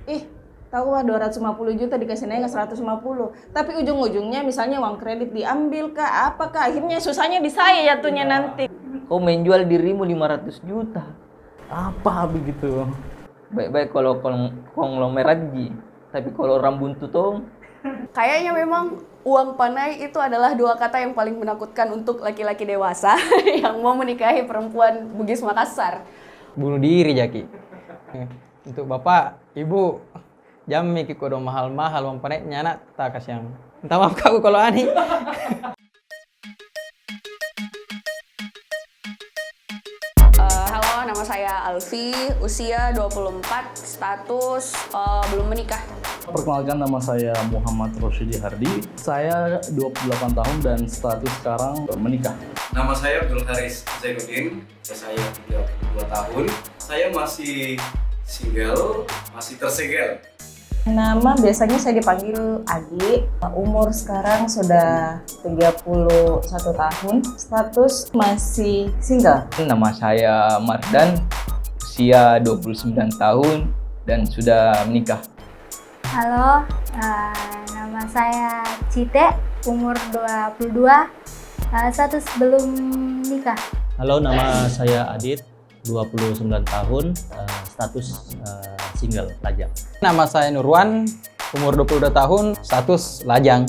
ih tahu lah 250 juta dikasih naik 150. Tapi ujung-ujungnya misalnya uang kredit diambil kah, apakah akhirnya susahnya di saya jatuhnya nanti. Kau menjual dirimu 500 juta. Apa begitu? Baik-baik kalau konglomerat Ji. Tapi kalau orang buntu tuh Kayaknya memang uang panai itu adalah dua kata yang paling menakutkan untuk laki-laki dewasa yang mau menikahi perempuan Bugis Makassar. Bunuh diri Jaki. Untuk bapak, ibu, jam mikir kodo mahal-mahal uang panai nyana tak kasih yang. Minta maaf aku kalau ani. Halo, nama saya Alfi, usia 24, status belum menikah. Perkenalkan, nama saya Muhammad Rosyidi Hardi. Saya 28 tahun dan status sekarang menikah. Nama saya Abdul Haris Zainuddin, saya 32 tahun. Saya masih single, masih tersegel. Nama biasanya saya dipanggil Adi, umur sekarang sudah 31 tahun, status masih single. nama saya Mardan, usia 29 tahun dan sudah menikah. Halo, nama saya Cite, umur 22, status belum nikah. Halo, nama saya Adit, 29 tahun, status single, lajang. Nama saya Nurwan, umur 22 tahun, status lajang.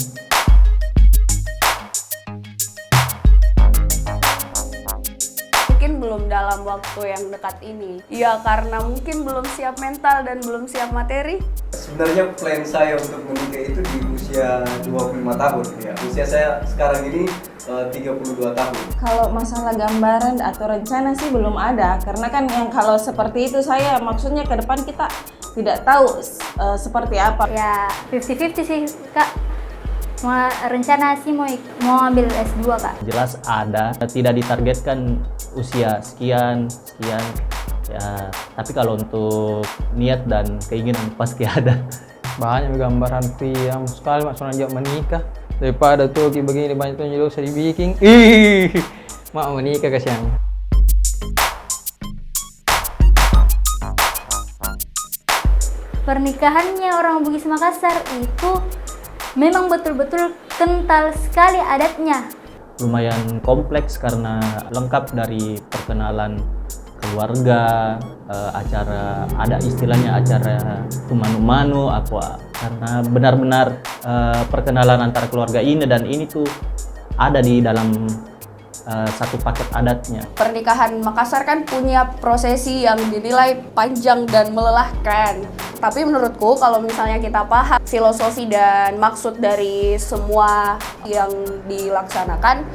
Mungkin belum dalam waktu yang dekat ini. Ya karena mungkin belum siap mental dan belum siap materi. Sebenarnya plan saya untuk menikah itu di usia 25 tahun. Ya. Usia saya sekarang ini 32 tahun. Kalau masalah gambaran atau rencana sih belum ada, karena kan yang kalau seperti itu saya maksudnya ke depan kita tidak tahu seperti apa. Ya 50-50 sih Kak. Rencana sih mau ambil S2 Kak. Jelas ada, tidak ditargetkan usia sekian. Ya, tapi kalau untuk niat dan keinginan pasti ada. Banyak gambaran yang sekali maksudnya menikah. Daripada tuh kayak begini banyak tuh jadi usah dibikin. Ih, mau menikah kasihan. Pernikahannya orang Bugis Makassar itu memang betul-betul kental sekali adatnya. Lumayan kompleks karena lengkap dari perkenalan keluarga, acara ada istilahnya acara manu-manu apa, karena benar-benar perkenalan antara keluarga ini dan ini tuh ada di dalam satu paket adatnya. Pernikahan Makassar kan punya prosesi yang dinilai panjang dan melelahkan. Tapi menurutku kalau misalnya kita paham filosofi dan maksud dari semua yang dilaksanakan,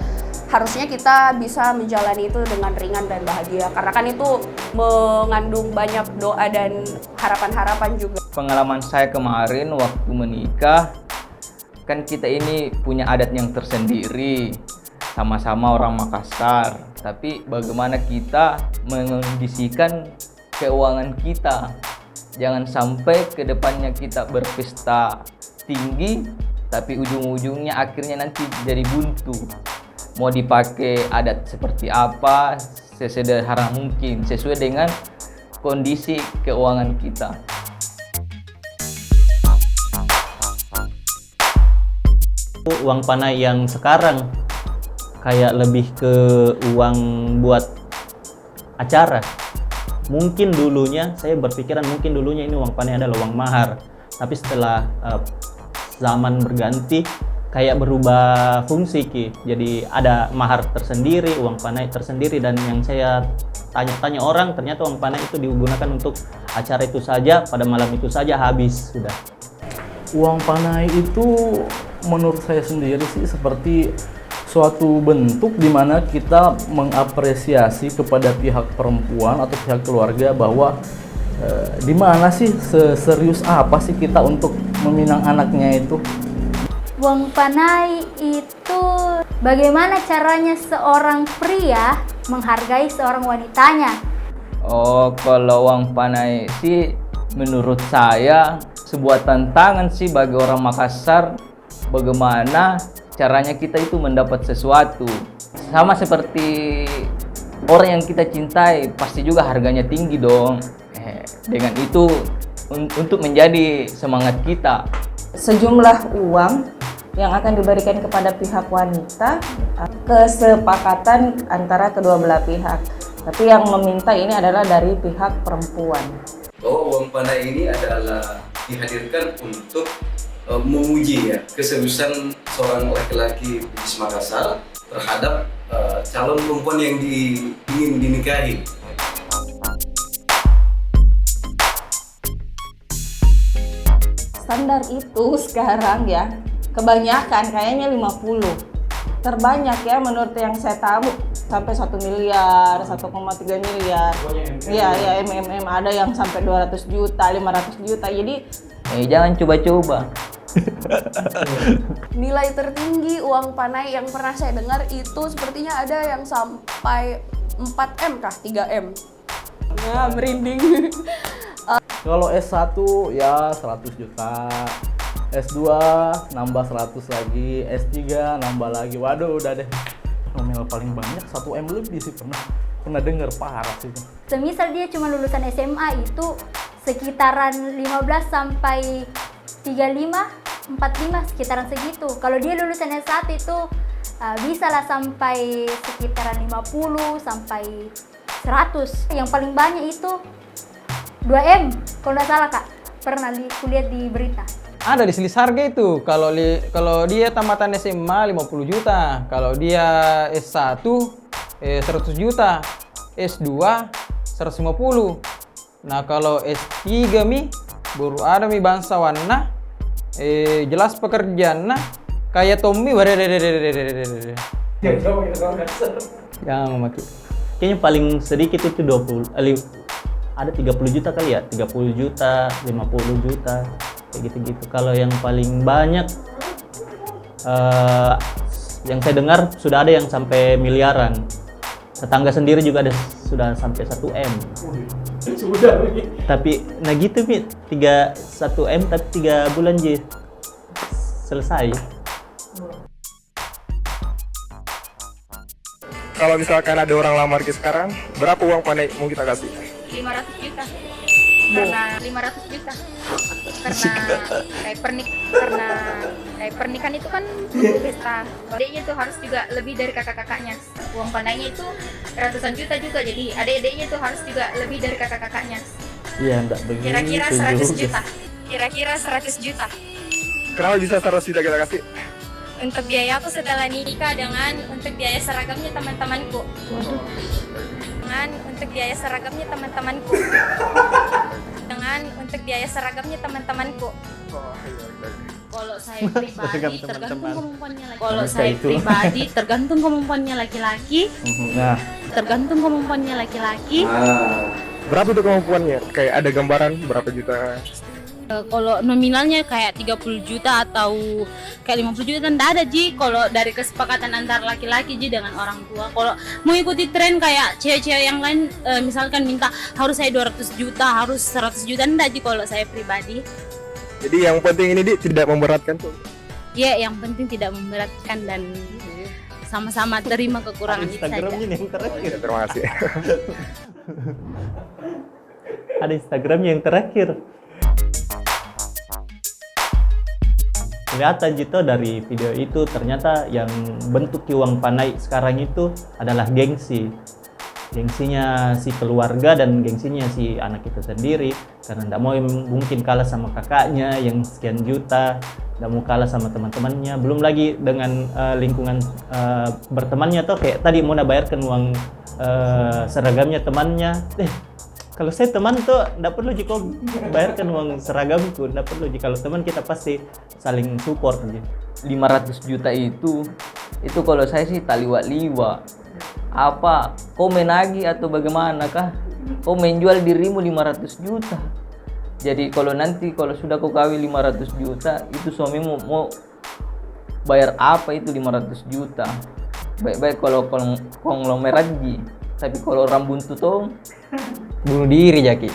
harusnya kita bisa menjalani itu dengan ringan dan bahagia. Karena kan itu mengandung banyak doa dan harapan-harapan juga. Pengalaman saya kemarin waktu menikah, kan kita ini punya adat yang tersendiri, sama-sama orang Makassar. Tapi bagaimana kita mengondisikan keuangan kita? Jangan sampai ke depannya kita berpesta tinggi, tapi ujung-ujungnya akhirnya nanti jadi buntu. Mau dipakai adat seperti apa, sesederhana mungkin, sesuai dengan kondisi keuangan kita. Uang panai yang sekarang kayak lebih ke uang buat acara. Mungkin dulunya saya berpikiran mungkin dulunya ini uang panai adalah uang mahar, tapi setelah zaman berganti kayak berubah fungsi Ki. Jadi ada mahar tersendiri, uang panai tersendiri, dan yang saya tanya-tanya orang ternyata uang panai itu digunakan untuk acara itu saja, pada malam itu saja habis sudah. Uang panai itu menurut saya sendiri sih seperti suatu bentuk di mana kita mengapresiasi kepada pihak perempuan atau pihak keluarga bahwa di mana sih serius apa sih kita untuk meminang anaknya itu. Uang panai itu bagaimana caranya seorang pria menghargai seorang wanitanya. Oh, kalau uang panai sih menurut saya sebuah tantangan sih bagi orang Makassar, bagaimana caranya kita itu mendapat sesuatu. Sama seperti orang yang kita cintai, pasti juga harganya tinggi dong. Dengan itu untuk menjadi semangat kita. Sejumlah uang yang akan diberikan kepada pihak wanita, kesepakatan antara kedua belah pihak. Tapi yang meminta ini adalah dari pihak perempuan. Bahwa uang panai ini adalah dihadirkan untuk menguji ya keseriusan seorang laki-laki di Makassar terhadap calon perempuan yang ingin dinikahi. Standar itu sekarang ya, kebanyakan kayaknya 50. Terbanyak ya menurut yang saya tahu sampai 1 miliar, 1,3 miliar. Iya, ya MMM ada yang sampai 200 juta, 500 juta. Jadi Jangan coba-coba. Nilai tertinggi uang panai yang pernah saya dengar itu sepertinya ada yang sampai 4M kah? 3M? Nah, merinding. Kalau S1 ya 100 juta, S2 nambah 100 lagi, S3 nambah lagi. Waduh, udah deh. Nominal paling banyak 1M lebih sih pernah dengar, parah sih itu. Semisal dia cuma lulusan SMA itu sekitaran 15 sampai 35, 45 sekitaran segitu. Kalau dia lulusan S1 itu bisa lah sampai sekitaran 50 sampai 100. Yang paling banyak itu 2M kalau nggak salah Kak. Pernah kulihat di berita. Ada di selisih harga itu. Kalau dia tamatan SMA 50 juta, kalau dia S1 100 juta, S2 150. Nah, kalau S3 baru ada bangsawan jelas pekerjaan kayak Tommy jangan memakai. Kayaknya paling sedikit itu 20, ada 30 juta kali ya, 30 juta, 50 juta, kayak gitu-gitu. Kalau yang paling banyak, yang saya dengar sudah ada yang sampai miliaran. Tetangga sendiri juga ada sudah sampai 1M. Sudah lagi. Tapi, nah gitu Mi, 1M tapi 3 bulan je selesai. Kalau misalkan ada orang lamar kita sekarang, berapa uang panai mau kita kasih? 500 juta. Karena 500 juta. Karena kayak pernikahan itu kan pesta. Adiknya itu harus juga lebih dari kakak-kakaknya. Uang pandainya itu ratusan juta juga. Jadi adik-adiknya itu harus juga lebih dari kakak-kakaknya. Iya, enggak begitu. Kira-kira 100 juta. Kira-kira 100 juta. Kenapa bisa 100 juta kita kasih? Untuk biaya aku setelah nikah dengan untuk biaya seragamnya teman-temanku. Untuk biaya seragamnya teman-temanku. Untuk biaya seragamnya teman-temanku. Kalau saya pribadi tergantung kemampuannya laki-laki. Kalau saya pribadi tergantung kemampuannya laki-laki. Nah, Tergantung kemampuannya laki-laki. Berapa itu kemampuannya? Kayak ada gambaran berapa juta? Kalau nominalnya kayak 30 juta atau kayak 50 juta enggak ada Ji. Kalau dari kesepakatan antara laki-laki Ji dengan orang tua. Kalau mau ikuti tren kayak cewek-cewek yang lain misalkan minta harus saya 200 juta, harus 100 juta enggak Ji kalau saya pribadi. Jadi yang penting ini tidak memberatkan tuh. Ya, yang penting tidak memberatkan dan sama-sama terima kekurangan itu saja. Instagramnya nih yang terakhir. Ya, terima kasih. Ada Instagramnya yang terakhir. Kelihatan gitu dari video itu ternyata yang bentuk uang panai sekarang itu adalah gengsi. Gengsinya si keluarga dan gengsinya si anak itu sendiri karena tidak mau mungkin kalah sama kakaknya yang sekian juta, tidak mau kalah sama teman-temannya, belum lagi dengan lingkungan bertemannya tuh kayak tadi mau bayarkan uang seragamnya temannya. Kalau saya teman tuh tidak perlu jika bayarkan uang seragamku, tidak perlu jika kalau teman kita pasti saling support aja. 500 juta itu kalau saya sih taliwa-liwa. Apa kau menagih atau bagaimana kah? Kau menjual dirimu 500 juta. Jadi kalau sudah kau kawin 500 juta, itu suamimu mau bayar apa itu 500 juta? Baik-baik kalau konglomerat Ji. Tapi kalau orang buntu tuh Bunuh diri Jaki.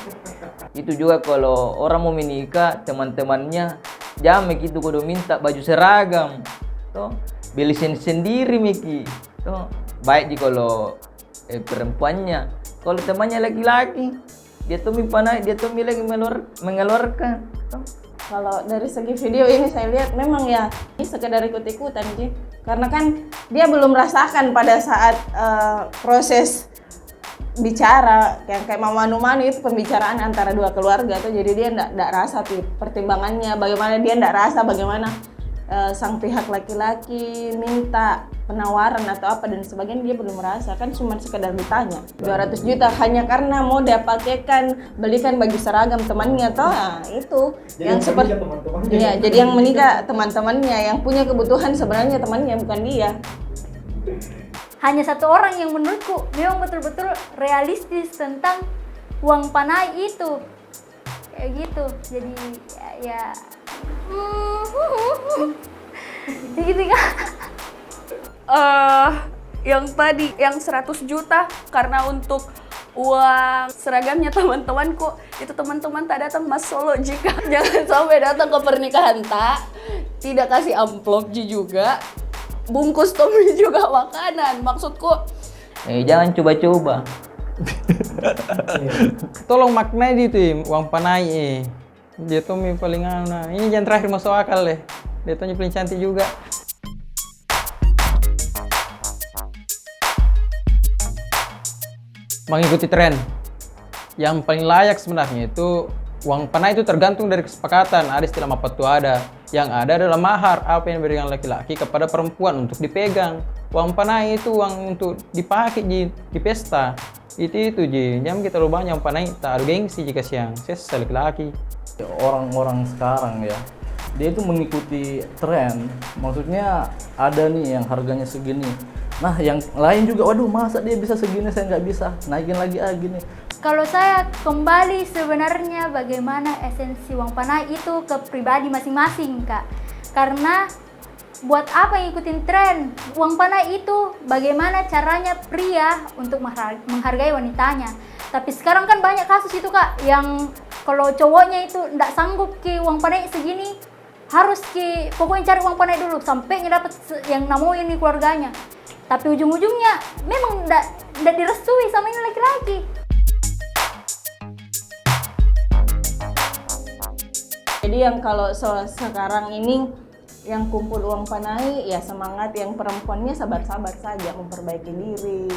itu juga kalau orang mau menikah teman-temannya jamek itu kudu minta baju seragam toh beli sendiri Miki toh baik kalau perempuannya. Kalau temannya laki-laki dia tuh panai, dia tuh lagi mengeluarkan. Kalau dari segi video ini saya lihat memang ya ini sekedar ikut-ikutan Ji. Karena kan dia belum merasakan pada saat proses bicara yang kayak manu-manu itu pembicaraan antara dua keluarga tuh, jadi dia enggak rasa pertimbangannya bagaimana, dia enggak rasa bagaimana sang pihak laki-laki minta penawaran atau apa dan sebagainya, dia belum merasa, kan cuma sekedar ditanya 200 juta hanya karena mau dapatkan belikan baju seragam temannya toh, nah, itu jadi yang seperti ya, jadi yang menikah teman-temannya, yang punya kebutuhan sebenarnya temannya bukan dia. Hanya satu orang yang menurutku memang betul-betul realistis tentang uang panai itu kayak gitu, jadi ya gitu kan. Yang tadi yang 100 juta karena untuk uang seragamnya teman-temanku, itu teman-teman tak datang Mas Solo jika jangan sampai datang ke pernikahan tidak kasih amplop juga, bungkus Tommy juga makanan, maksudku Jangan coba-coba. Tolong maknai di tim uang panai dia tuh paling nah ini jangan terakhir masuk akal deh, dia tuh paling cantik juga. Mengikuti tren yang paling layak sebenarnya itu uang panai itu tergantung dari kesepakatan, ada istilah mapatu ada, yang ada adalah mahar, apa yang diberikan laki-laki kepada perempuan untuk dipegang. Uang panai itu uang untuk dipakai di pesta, itu Ji, jangan kita lupa banyak uang panai tak ada gengsi jika siang sesa laki-laki. Orang-orang sekarang ya, dia itu mengikuti tren, maksudnya ada nih yang harganya segini, nah yang lain juga, waduh masa dia bisa segini saya nggak bisa, naikin lagi gini. Kalau saya kembali sebenarnya bagaimana esensi uang panai itu ke pribadi masing-masing Kak. Karena buat apa ngikutin tren? Uang panai itu bagaimana caranya pria untuk menghargai wanitanya. Tapi sekarang kan banyak kasus itu Kak, yang kalau cowoknya itu nggak sanggup ke uang panai segini, harus pokoknya cari uang panai dulu sampai ngedapat yang namanya ini keluarganya. Tapi ujung-ujungnya memang nggak direstui sama ini laki-laki. Jadi yang kalau sekarang ini yang kumpul uang panai ya semangat, yang perempuannya sabar-sabar saja memperbaiki diri.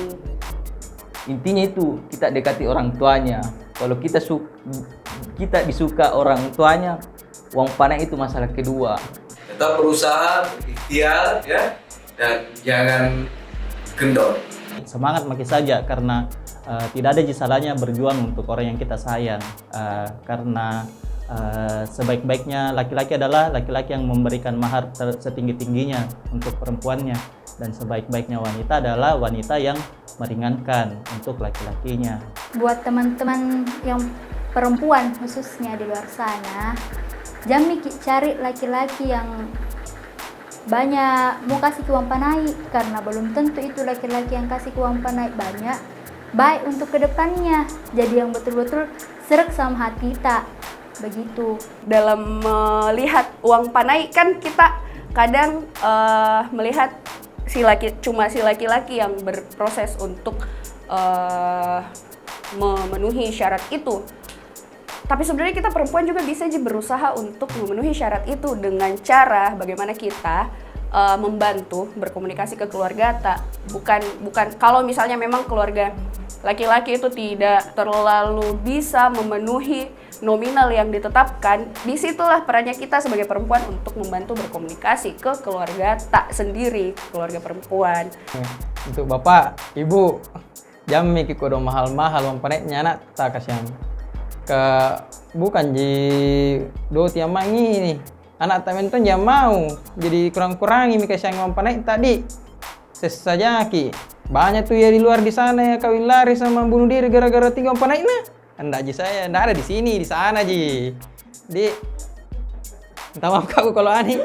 Intinya itu kita dekati orang tuanya. Kalau kita disuka orang tuanya, uang panai itu masalah kedua. Tetap berusaha, berikhtiar ya, dan jangan kendor. Semangat makin saja karena tidak ada salahnya berjuang untuk orang yang kita sayang, karena sebaik-baiknya laki-laki adalah laki-laki yang memberikan mahar setinggi-tingginya untuk perempuannya, dan sebaik-baiknya wanita adalah wanita yang meringankan untuk laki-lakinya. Buat teman-teman yang perempuan khususnya di luar sana, jangan cari laki-laki yang banyak mau kasih uang panai, karena belum tentu itu laki-laki yang kasih uang panai banyak baik untuk kedepannya. Jadi yang betul-betul sreg sama hati kita begitu. dalam melihat uang panai kan kita kadang melihat cuma si laki-laki yang berproses untuk memenuhi syarat itu. Tapi sebenarnya kita perempuan juga bisa berusaha untuk memenuhi syarat itu dengan cara bagaimana kita membantu berkomunikasi ke keluarga bukan kalau misalnya memang keluarga laki-laki itu tidak terlalu bisa memenuhi nominal yang ditetapkan, disitulah perannya kita sebagai perempuan untuk membantu berkomunikasi ke keluarga sendiri, keluarga perempuan. Untuk bapak, ibu, jangan mikir kodo mahal-mahal uang panainya anak tak kasihan. Bukan di do tiap ini anak temen-temen jangan mau jadi kurang-kurangi mikir siang uang panai tadi sesaja ki banyak tuh ya di luar di sana ya kawin lari sama bunuh diri gara-gara 3 uang panai nah. Enggak ji saya, enggak ada di sini, di sana ji. Minta maaf aku kalau ani.